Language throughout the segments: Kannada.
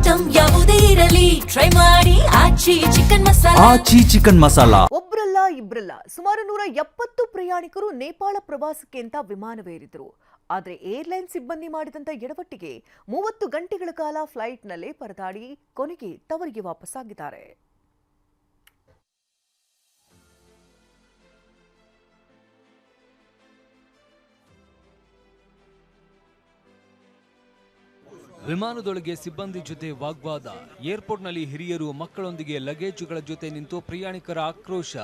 ಐಟಂ ಯಾವುದೇ ಇರಲಿ ಟ್ರೈ ಮಾಡಿ ಆಚಿ ಚಿಕನ್ ಮಸಾಲಾ. ಆಚಿ ಚಿಕನ್ ಮಸಾಲಾ. ಒಬ್ರಲ್ಲ ಇಬ್ರಲ್ಲ ಸುಮಾರು 170 ಪ್ರಯಾಣಿಕರು ನೇಪಾಳ ಪ್ರವಾಸಕ್ಕೆ ಅಂತ ವಿಮಾನವೇರಿದ್ರು. ಆದರೆ ಏರ್ಲೈನ್ ಸಿಬ್ಬಂದಿ ಮಾಡಿದಂತ ಎಡವಟ್ಟಿಗೆ 30 ಗಂಟೆಗಳ ಕಾಲ ಫ್ಲೈಟ್ನಲ್ಲೇ ಪರದಾಡಿ ಕೊನೆಗೆ ತವರಿಗೆ ವಾಪಸ್ಸಾಗಿದ್ದಾರೆ. ವಿಮಾನದೊಳಗೆ ಸಿಬ್ಬಂದಿ ಜೊತೆ ವಾಗ್ವಾದ, ಏರ್ಪೋರ್ಟ್ನಲ್ಲಿ ಹಿರಿಯರು ಮಕ್ಕಳೊಂದಿಗೆ ಲಗೇಜುಗಳ ಜೊತೆ ನಿಂತು ಪ್ರಯಾಣಿಕರ ಆಕ್ರೋಶ.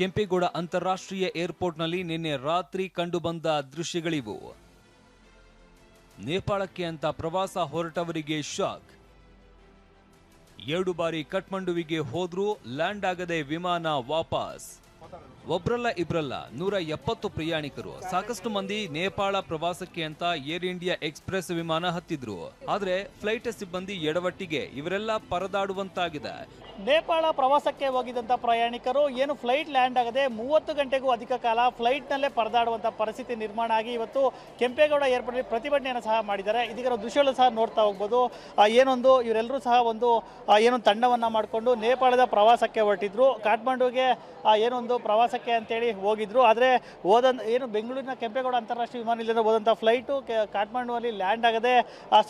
ಕೆಂಪೇಗೌಡ ಅಂತಾರಾಷ್ಟ್ರೀಯ ಏರ್ಪೋರ್ಟ್ನಲ್ಲಿ ನಿನ್ನೆ ರಾತ್ರಿ ಕಂಡುಬಂದ ದೃಶ್ಯಗಳಿವು. ನೇಪಾಳಕ್ಕೆ ಅಂತ ಪ್ರವಾಸ ಹೊರಟವರಿಗೆ ಶಾಕ್. 2 ಬಾರಿ ಕಠ್ಮಂಡುವಿಗೆ ಹೋದ್ರೂ ಲ್ಯಾಂಡ್ ಆಗದೆ ವಿಮಾನ ವಾಪಸ್. ಒಬ್ರಲ್ಲ ಇಬ್ರಲ್ಲ 170 ಪ್ರಯಾಣಿಕರು. ಸಾಕಷ್ಟು ಮಂದಿ ನೇಪಾಳ ಪ್ರವಾಸಕ್ಕೆ ಅಂತ ಏರ್ ಇಂಡಿಯಾ ಎಕ್ಸ್ಪ್ರೆಸ್ ವಿಮಾನ ಹತ್ತಿದ್ರು. ಆದ್ರೆ ಫ್ಲೈಟ್ ಸಿಬ್ಬಂದಿ ಎಡವಟ್ಟಿಗೆ ಇವರೆಲ್ಲ ಪರದಾಡುವಂತಾಗಿದೆ. ನೇಪಾಳ ಪ್ರವಾಸಕ್ಕೆ ಹೋಗಿದ್ದಂಥ ಪ್ರಯಾಣಿಕರು ಏನು ಫ್ಲೈಟ್ ಲ್ಯಾಂಡ್ ಆಗದೆ 30 ಗಂಟೆಗೂ ಅಧಿಕ ಕಾಲ ಫ್ಲೈಟ್ನಲ್ಲೇ ಪರದಾಡುವಂಥ ಪರಿಸ್ಥಿತಿ ನಿರ್ಮಾಣ ಆಗಿ ಇವತ್ತು ಕೆಂಪೇಗೌಡ ಏರ್ಪೋರ್ಟ್ನಲ್ಲಿ ಪ್ರತಿಭಟನೆಯನ್ನು ಸಹ ಮಾಡಿದ್ದಾರೆ. ಇದೀಗ ದೃಶ್ಯಗಳು ಸಹ ನೋಡ್ತಾ ಹೋಗ್ಬೋದು. ಏನೊಂದು ಇವರೆಲ್ಲರೂ ಸಹ ಏನೊಂದು ತಂಡವನ್ನು ಮಾಡಿಕೊಂಡು ನೇಪಾಳದ ಪ್ರವಾಸಕ್ಕೆ ಹೊರಟಿದ್ರು. ಕಾಠ್ಮಂಡುವಿಗೆ ಏನೊಂದು ಪ್ರವಾಸಕ್ಕೆ ಅಂತೇಳಿ ಹೋಗಿದ್ರು. ಆದರೆ ಏನು ಬೆಂಗಳೂರಿನ ಕೆಂಪೇಗೌಡ ಅಂತಾರಾಷ್ಟ್ರೀಯ ವಿಮಾನ ನಿಲ್ದಾಣ ಹೋದಂಥ ಫ್ಲೈಟು ಕಾಠ್ಮಂಡುವಲ್ಲಿ ಲ್ಯಾಂಡ್ ಆಗದೆ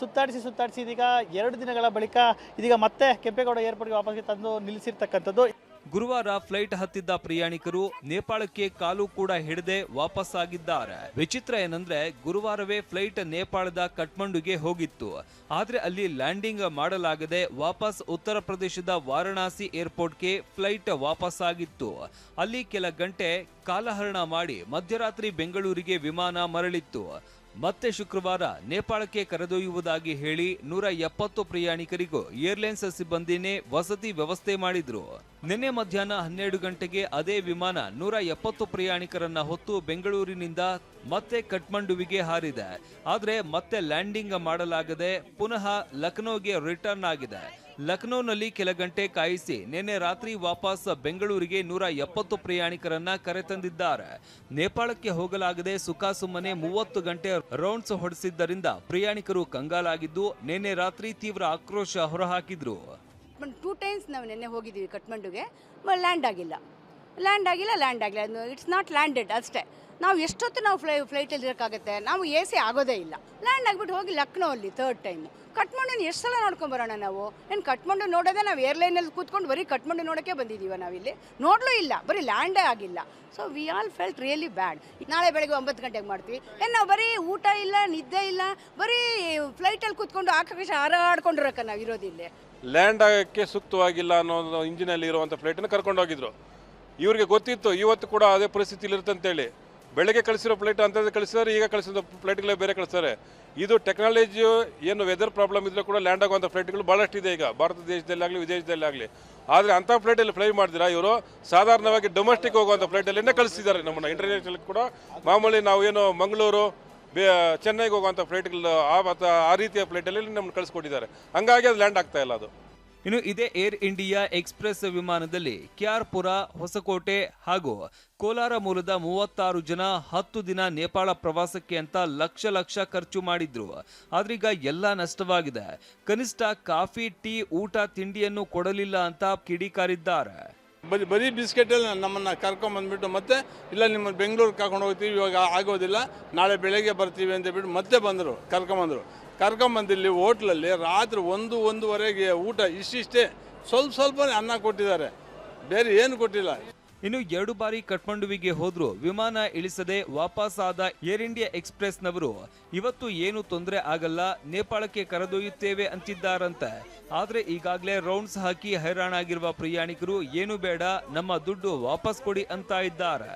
ಸುತ್ತಾಡಿಸಿ ಇದೀಗ 2 ದಿನಗಳ ಬಳಿಕ ಇದೀಗ ಮತ್ತೆ ಕೆಂಪೇಗೌಡ ಏರ್ಪೋರ್ಟ್ಗೆ ವಾಪಸ್ಗೆ ತಂದು ನಿಲ್ಲಿಸಿರ್ತಕ್ಕಂಥದ್ದು. ಗುರುವಾರ ಫ್ಲೈಟ್ ಹತ್ತಿದ್ದ ಪ್ರಯಾಣಿಕರು ನೇಪಾಳಕ್ಕೆ ಕಾಲು ಕೂಡ ಹಿಡದೆ ವಾಪಸ್ಸಾಗಿದ್ದಾರೆ. ವಿಚಿತ್ರ ಏನಂದ್ರೆ ಗುರುವಾರವೇ ಫ್ಲೈಟ್ ನೇಪಾಳದ ಕಠ್ಮಂಡುಗೆ ಹೋಗಿತ್ತು. ಆದ್ರೆ ಅಲ್ಲಿ ಲ್ಯಾಂಡಿಂಗ್ ಮಾಡಲಾಗದೆ ವಾಪಸ್ ಉತ್ತರ ಪ್ರದೇಶದ ವಾರಣಾಸಿ ಏರ್ಪೋರ್ಟ್ಗೆ ಫ್ಲೈಟ್ ವಾಪಸ್ಸಾಗಿತ್ತು. ಅಲ್ಲಿ ಕೆಲ ಗಂಟೆ ಕಾಲಹರಣ ಮಾಡಿ ಮಧ್ಯರಾತ್ರಿ ಬೆಂಗಳೂರಿಗೆ ವಿಮಾನ ಮರಳಿತ್ತು. ಮತ್ತೆ ಶುಕ್ರವಾರ ನೇಪಾಳಕ್ಕೆ ಕರೆದೊಯ್ಯುವುದಾಗಿ ಹೇಳಿ 170 ಪ್ರಯಾಣಿಕರಿಗೂ ಏರ್ಲೈನ್ಸ್ ಸಿಬ್ಬಂದಿನೇ ವಸತಿ ವ್ಯವಸ್ಥೆ ಮಾಡಿದ್ರು. ನಿನ್ನೆ ಮಧ್ಯಾಹ್ನ 12 ಗಂಟೆಗೆ ಅದೇ ವಿಮಾನ 170 ಪ್ರಯಾಣಿಕರನ್ನ ಹೊತ್ತು ಬೆಂಗಳೂರಿನಿಂದ ಮತ್ತೆ ಕಠ್ಮಂಡುವಿಗೆ ಹಾರಿದೆ. ಆದ್ರೆ ಮತ್ತೆ ಲ್ಯಾಂಡಿಂಗ್ ಮಾಡಲಾಗದೆ ಪುನಃ ಲಖನೌಗೆ ರಿಟರ್ನ್ ಆಗಿದೆ. ಲಖನೌನಲ್ಲಿ ಕೆಲ ಗಂಟೆ ಕಾಯಿಸಿ ನಿನ್ನೆ ರಾತ್ರಿ ವಾಪಸ್ ಬೆಂಗಳೂರಿಗೆ 170 ಪ್ರಯಾಣಿಕರನ್ನ ಕರೆತಂದಿದ್ದಾರೆ. ನೇಪಾಳಕ್ಕೆ ಹೋಗಲಾಗದೆ ಸುಖಾಸುಮ್ಮನೆ 30 ಗಂಟೆ ರೌಂಡ್ಸ್ ಹೊಡೆಸಿದ್ದರಿಂದ ಪ್ರಯಾಣಿಕರು ಕಂಗಾಲಾಗಿದ್ದು ನಿನ್ನೆ ರಾತ್ರಿ ತೀವ್ರ ಆಕ್ರೋಶ ಹೊರಹಾಕಿದ್ರು. 2 ಟೈಮ್ಸ್ ನಾವು ನಿನ್ನೆ ಹೋಗಿದ್ದೀವಿ ಕಠ್ಮಂಡುಗೆ. ಲ್ಯಾಂಡ್ ಆಗಿಲ್ಲ. ಇಟ್ಸ್ ನಾಟ್ ಲ್ಯಾಂಡೆಡ್ ಅಷ್ಟೇ. ನಾವು ಎಷ್ಟೊತ್ತು ನಾವು ಫ್ಲೈಟಲ್ಲಿ ಇರೋಕ್ಕಾಗುತ್ತೆ? ನಾವು AC ಆಗೋದೇ ಇಲ್ಲ. ಲ್ಯಾಂಡ್ ಆಗಿಬಿಟ್ಟು ಹೋಗಿ ಲಕ್ನೋ ಅಲ್ಲಿ 3rd ಟೈಮ್. ಕಠ್ಮಂಡುನ ಎಷ್ಟು ಸಲ ನೋಡ್ಕೊಂಬರೋಣ ನಾವು? ಏನು ಕಠ್ಮಂಡು ನೋಡೋದೇ ನಾವು ಏರ್ಲೈನಲ್ಲಿ ಕೂತ್ಕೊಂಡು ಬರೀ ಕಠ್ಮಂಡು ನೋಡೋಕ್ಕೆ ಬಂದಿದ್ದೀವ ನಾವಿಲ್ಲಿ? ನೋಡಲೂ ಇಲ್ಲ, ಬರೀ ಲ್ಯಾಂಡೇ ಆಗಿಲ್ಲ. So we all felt really bad. ನಾಳೆ ಬೆಳಗ್ಗೆ 9 ಗಂಟೆಗೆ ಮಾಡ್ತೀವಿ. ನಾವು ಬರೀ ಊಟ ಇಲ್ಲ, ನಿದ್ದೆ ಇಲ್ಲ, ಬರೀ ಫ್ಲೈಟಲ್ಲಿ ಕೂತ್ಕೊಂಡು ಆಕಾಶ ಹಾರಾಡ್ಕೊಂಡಿರೋಕೆ ನಾವು ಇರೋದಿಲ್ಲ. ಲ್ಯಾಂಡ್ ಆಗೋಕ್ಕೆ ಸೂಕ್ತವಾಗಿಲ್ಲ ಅನ್ನೋ ಇಂಜಿನಲ್ಲಿ ಇರುವಂಥ ಫ್ಲೈಟನ್ನು ಕರ್ಕೊಂಡು ಹೋಗಿದ್ರು. ಇವ್ರಿಗೆ ಗೊತ್ತಿತ್ತು ಇವತ್ತು ಕೂಡ ಅದೇ ಪರಿಸ್ಥಿತಿಲಿ ಇರುತ್ತಂತೇಳಿ. ಬೆಳಗ್ಗೆ ಕಳಿಸಿರೋ ಫ್ಲೈಟ್ ಅಂತ ಕಳಿಸಿದ್ರೆ ಈಗ ಕಳಿಸಿರೋ ಫ್ಲೈಟ್ಗಳೇ ಬೇರೆ ಕಳಿಸ್ತಾರೆ. ಇದು ಟೆಕ್ನಾಲಜಿ ಏನು ವೆದರ್ ಪ್ರಾಬ್ಲಮ್ ಇದ್ರೂ ಕೂಡ ಲ್ಯಾಂಡ್ ಆಗುವಂಥ ಫ್ಲೈಟ್ಗಳು ಭಾಳಷ್ಟು ಇದೆ ಈಗ ಭಾರತ ದೇಶದಲ್ಲಾಗಲಿ ವಿದೇಶದಲ್ಲಾಗಲಿ. ಆದರೆ ಅಂಥ ಫ್ಲೈಟಲ್ಲಿ ಫ್ಲೈ ಮಾಡಿದಿರಾ ಇವರು ಸಾಧಾರಣವಾಗಿ ಡೊಮೆಸ್ಟಿಕ್ ಹೋಗುವಂಥ ಫ್ಲೈಟಲ್ಲೇ ಕಳಿಸ್ತಿದ್ದಾರೆ. ನಮ್ಮನ್ನು ಇಂಟರ್ನ್ಯಾಷನಲ್ ಕೂಡ ಮಾಮೂಲಿ ನಾವು ಏನು ಮಂಗಳೂರು ಚೆನ್ನೈಗೆ ಹೋಗುವಂಥ ಫ್ಲೈಟ್ಗಳು ಆ ರೀತಿಯ ಫ್ಲೈಟಲ್ಲಿ ನಮ್ಮನ್ನು ಕಳಿಸ್ಕೊಟ್ಟಿದ್ದಾರೆ. ಹಂಗಾಗಿ ಅದು ಲ್ಯಾಂಡ್ ಆಗ್ತಾ ಇಲ್ಲ. ಅದು ಇನ್ನು ಇದೇ ಏರ್ ಇಂಡಿಯಾ ಎಕ್ಸ್ಪ್ರೆಸ್ ವಿಮಾನದಲ್ಲಿ ಕ್ಯಾರ್ಪುರ, ಹೊಸಕೋಟೆ ಹಾಗೂ ಕೋಲಾರ ಮೂಲದ 36 ಜನ 10 ದಿನ ನೇಪಾಳ ಪ್ರವಾಸಕ್ಕೆ ಅಂತ ಲಕ್ಷ ಖರ್ಚು ಮಾಡಿದ್ರು. ಆದ್ರೀಗ ಎಲ್ಲ ನಷ್ಟವಾಗಿದೆ. ಕನಿಷ್ಠ ಕಾಫಿ, ಟೀ, ಊಟ, ತಿಂಡಿಯನ್ನು ಕೊಡಲಿಲ್ಲ ಅಂತ ಕಿಡಿಕಾರಿದ್ದಾರೆ. ಬರೀ ಬಿಸ್ಕೆಟಲ್ಲಿ ನಮ್ಮನ್ನು ಕರ್ಕೊಂಬಂದ್ಬಿಟ್ಟು ಮತ್ತೆ ಇಲ್ಲ ನಿಮ್ಮನ್ನು ಬೆಂಗಳೂರಿಗೆ ಕರ್ಕೊಂಡು ಹೋಗ್ತೀವಿ, ಇವಾಗ ಆಗೋದಿಲ್ಲ, ನಾಳೆ ಬೆಳಗ್ಗೆ ಬರ್ತೀವಿ ಅಂತ ಬಿಟ್ಟು ಮತ್ತೆ ಕರ್ಕೊಂಬಂದಿಲ್ಲಿ ಹೋಟ್ಲಲ್ಲಿ ರಾತ್ರಿ 1-1:30ಗೆ ಊಟ ಇಷ್ಟಿಷ್ಟೇ ಸ್ವಲ್ಪ ಅನ್ನ ಕೊಟ್ಟಿದ್ದಾರೆ, ಬೇರೆ ಏನು ಕೊಟ್ಟಿಲ್ಲ. ಇನ್ನು 2 ಬಾರಿ ಕಠ್ಮಂಡುವಿಗೆ ಹೋದ್ರು ವಿಮಾನ ಇಳಿಸದೆ ವಾಪಸ್ ಆದ ಏರ್ ಇಂಡಿಯಾ ಎಕ್ಸ್ಪ್ರೆಸ್ನವರು ಇವತ್ತು ಏನು ತೊಂದರೆ ಆಗಲ್ಲ, ನೇಪಾಳಕ್ಕೆ ಕರೆದೊಯ್ಯುತ್ತೇವೆ ಅಂತಿದ್ದಾರಂತೆ. ಆದ್ರೆ ಈಗಾಗಲೇ ರೌಂಡ್ಸ್ ಹಾಕಿ ಹೈರಾಣಾಗಿರುವ ಪ್ರಯಾಣಿಕರು ಏನು ಬೇಡ, ನಮ್ಮ ದುಡ್ಡು ವಾಪಸ್ ಕೊಡಿ ಅಂತ ಇದ್ದಾರೆ.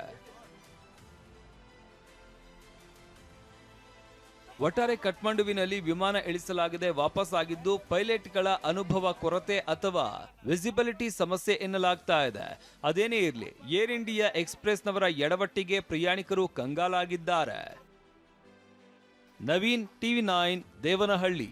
ಒಟ್ಟಾರೆ ಕಠ್ಮಂಡುವಿನಲ್ಲಿ ವಿಮಾನ ಇಳಿಸಲಾಗದೆ ವಾಪಸ್ ಆಗಿದ್ದು ಪೈಲಟ್ಗಳ ಅನುಭವ ಕೊರತೆ ಅಥವಾ ವಿಸಿಬಿಲಿಟಿ ಸಮಸ್ಯೆ ಎನ್ನಲಾಗ್ತಾ ಇದೆ. ಅದೇನೇ ಇರಲಿ, ಏರ್ ಇಂಡಿಯಾ ಎಕ್ಸ್ಪ್ರೆಸ್ನವರ ಎಡವಟ್ಟಿಗೆ ಪ್ರಯಾಣಿಕರು ಕಂಗಾಲಾಗಿದ್ದಾರೆ. ನವೀನ್, TV9, ದೇವನಹಳ್ಳಿ.